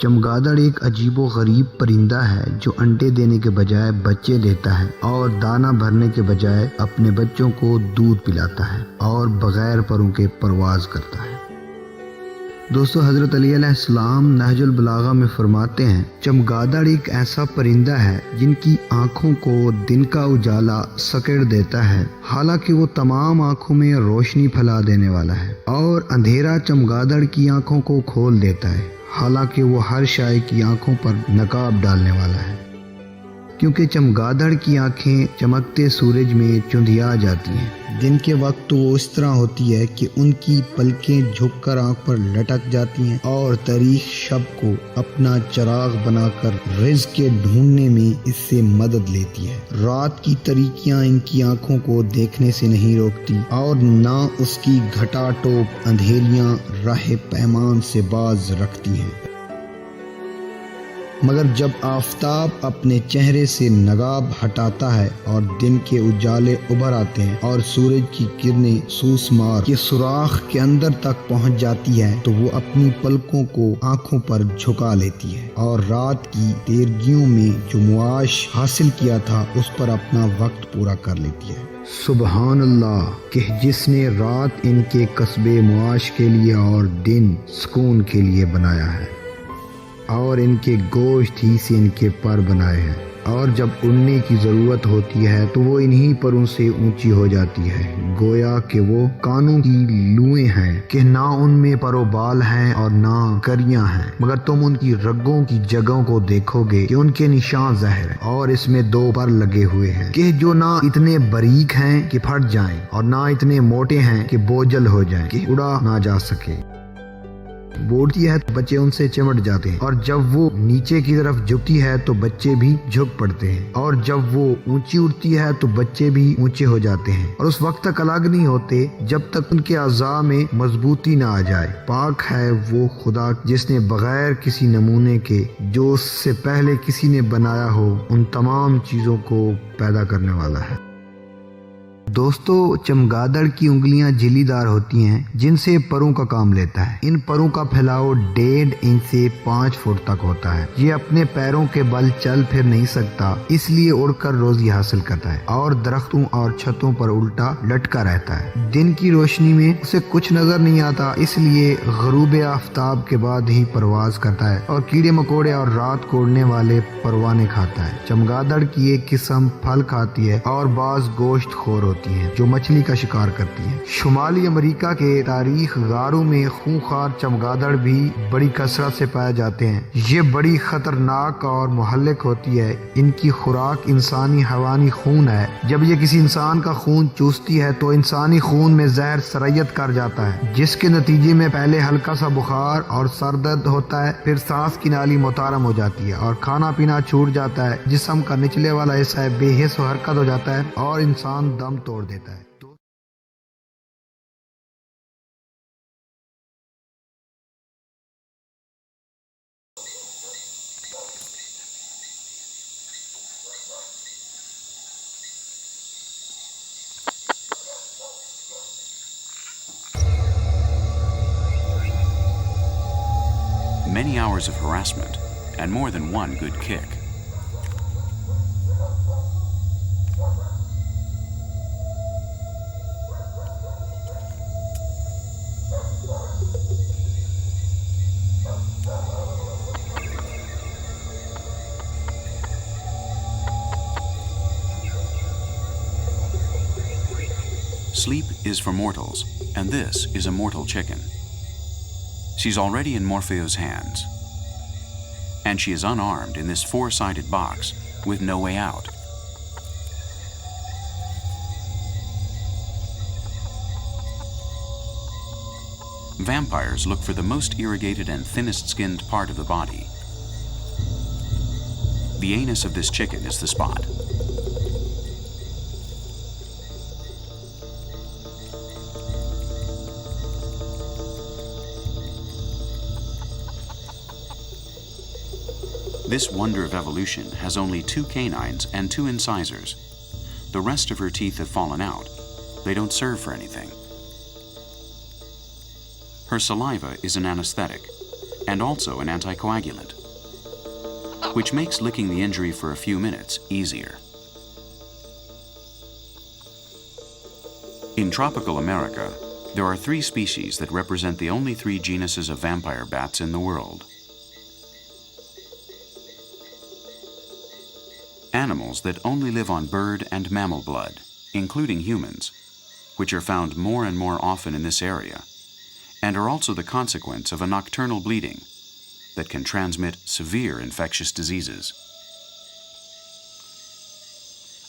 چمگادڑ ایک عجیب و غریب پرندہ ہے جو انڈے دینے کے بجائے بچے دیتا ہے اور دانہ بھرنے کے بجائے اپنے بچوں کو دودھ پلاتا ہے اور بغیر پروں کے پرواز کرتا ہے۔ دوستو، حضرت علی علیہ السلام نہج البلاغہ میں فرماتے ہیں، چمگادڑ ایک ایسا پرندہ ہے جن کی آنکھوں کو دن کا اجالا سکڑ دیتا ہے، حالانکہ وہ تمام آنکھوں میں روشنی پھیلا دینے والا ہے، اور اندھیرا چمگادڑ کی آنکھوں کو کھول دیتا ہے، حالانکہ وہ ہر شے کی آنکھوں پر نقاب ڈالنے والا ہے، کیونکہ چمگادڑ کی آنکھیں چمکتے سورج میں چندھیا جاتی ہیں۔ دن کے وقت تو وہ اس طرح ہوتی ہے کہ ان کی پلکیں جھک کر آنکھ پر لٹک جاتی ہیں، اور تاریخ شب کو اپنا چراغ بنا کر رزق کے ڈھونڈنے میں اس سے مدد لیتی ہے۔ رات کی تاریکیاں ان کی آنکھوں کو دیکھنے سے نہیں روکتی، اور نہ اس کی گھٹا ٹوپ اندھیریاں راہ پیمان سے باز رکھتی ہیں، مگر جب آفتاب اپنے چہرے سے نقاب ہٹاتا ہے اور دن کے اجالے ابھر آتے ہیں اور سورج کی کرنیں سوسمار کے سوراخ کے اندر تک پہنچ جاتی ہے، تو وہ اپنی پلکوں کو آنکھوں پر جھکا لیتی ہے اور رات کی تیرگیوں میں جو معاش حاصل کیا تھا اس پر اپنا وقت پورا کر لیتی ہے۔ سبحان اللہ، کہ جس نے رات ان کے کسب معاش کے لیے اور دن سکون کے لیے بنایا ہے، اور ان کے گوشت ہی سے ان کے پر بنائے ہیں، اور جب اڑنے کی ضرورت ہوتی ہے تو وہ انہی پروں سے اونچی ہو جاتی ہے، گویا کہ وہ کانوں کی لوئیں ہیں کہ نہ ان میں پر و بال ہیں اور نہ کریاں ہیں، مگر تم ان کی رگوں کی جگہوں کو دیکھو گے کہ ان کے نشان ظاہر ہیں، اور اس میں 2 پر لگے ہوئے ہیں کہ جو نہ اتنے باریک ہیں کہ پھٹ جائیں اور نہ اتنے موٹے ہیں کہ بوجھل ہو جائیں کہ اڑا نہ جا سکے۔ بوڑھتی ہے تو بچے ان سے چمٹ جاتے ہیں، اور جب وہ نیچے کی طرف جھکتی ہے تو بچے بھی جھک پڑتے ہیں، اور جب وہ اونچی اٹھتی ہے تو بچے بھی اونچے ہو جاتے ہیں، اور اس وقت تک الگ نہیں ہوتے جب تک ان کے اعضاء میں مضبوطی نہ آ جائے۔ پاک ہے وہ خدا جس نے بغیر کسی نمونے کے جو اس سے پہلے کسی نے بنایا ہو ان تمام چیزوں کو پیدا کرنے والا ہے۔ دوستو، چمگادڑ کی انگلیاں جھلی دار ہوتی ہیں جن سے پروں کا کام لیتا ہے۔ ان پروں کا پھیلاؤ 1.5 انچ سے 5 فٹ تک ہوتا ہے۔ یہ اپنے پیروں کے بل چل پھر نہیں سکتا، اس لیے اڑ کر روزی حاصل کرتا ہے اور درختوں اور چھتوں پر الٹا لٹکا رہتا ہے۔ دن کی روشنی میں اسے کچھ نظر نہیں آتا، اس لیے غروب آفتاب کے بعد ہی پرواز کرتا ہے اور کیڑے مکوڑے اور رات کو اڑنے والے پروانے کھاتا ہے۔ چمگادڑ کی ایک قسم پھل کھاتی ہے اور بعض گوشت خور ہوتی ہیں جو مچھلی کا شکار کرتی ہیں۔ شمالی امریکہ کے تاریخ غاروں میں خونخوار چمگادڑ بھی بڑی کثرت سے پائے جاتے ہیں۔ یہ بڑی خطرناک اور مہلک ہوتی ہے۔ ان کی خوراک انسانی حیوانی خون ہے۔ جب یہ کسی انسان کا خون چوستی ہے تو انسانی خون میں زہر سرایت کر جاتا ہے، جس کے نتیجے میں پہلے ہلکا سا بخار اور سر درد ہوتا ہے، پھر سانس کی نالی متارم ہو جاتی ہے اور کھانا پینا چھوٹ جاتا ہے، جسم کا نچلے والا حصہ بے حس و حرکت ہو جاتا ہے اور انسان دم توڑ دیتا ہے۔ Many hours of harassment and more than one good kick. Sleep is for mortals, and this is a mortal chicken. She's already in Morpheo's hands, and she is unarmed in this 4-sided box with no way out. Vampires look for the most irrigated and thinnest-skinned part of the body. The anus of this chicken is the spot. This wonder of evolution has only 2 canines and 2 incisors. The rest of her teeth have fallen out. They don't serve for anything. Her saliva is an anesthetic. and also an anticoagulant, which makes licking the injury for a few minutes easier. In tropical America, there are 3 species that represent the only 3 genuses of vampire bats in the world. Animals that only live on bird and mammal blood, including humans, which are found more and more often in this area, and are also the consequence of a nocturnal bleeding that can transmit severe infectious diseases.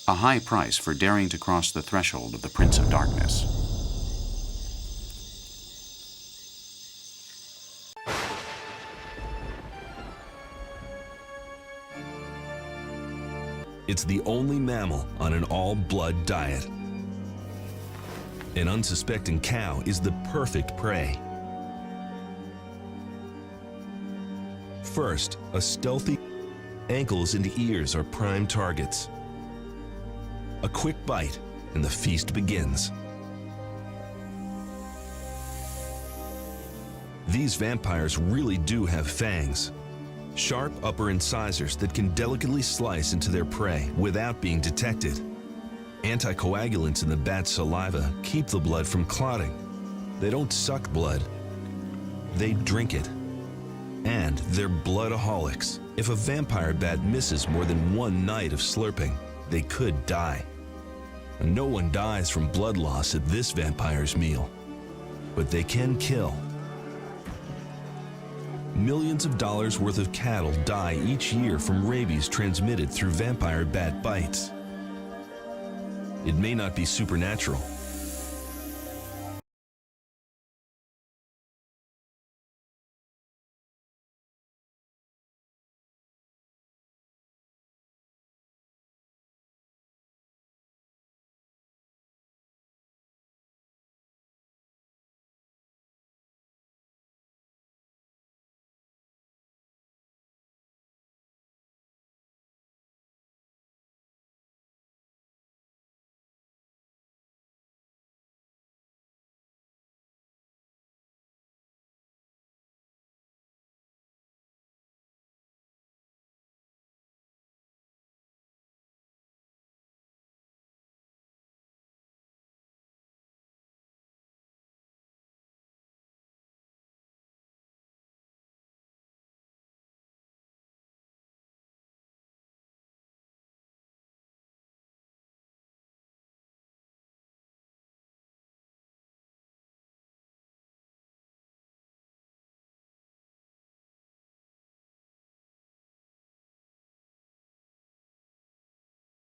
A high price for daring to cross the threshold of the Prince of Darkness. It's the only mammal on an all-blood diet. An unsuspecting cow is the perfect prey. First, a stealthy ankles and ears are prime targets. A quick bite, and the feast begins. These vampires really do have fangs. Sharp upper incisors that can delicately slice into their prey without being detected. Anticoagulants in the bat's saliva keep the blood from clotting. They don't suck blood, they drink it. And they're bloodaholics. If a vampire bat misses more than 1 night of slurping, they could die. And no one dies from blood loss at this vampire's meal, but they can kill. Millions of dollars worth of cattle die each year from rabies transmitted through vampire bat bites. It may not be supernatural,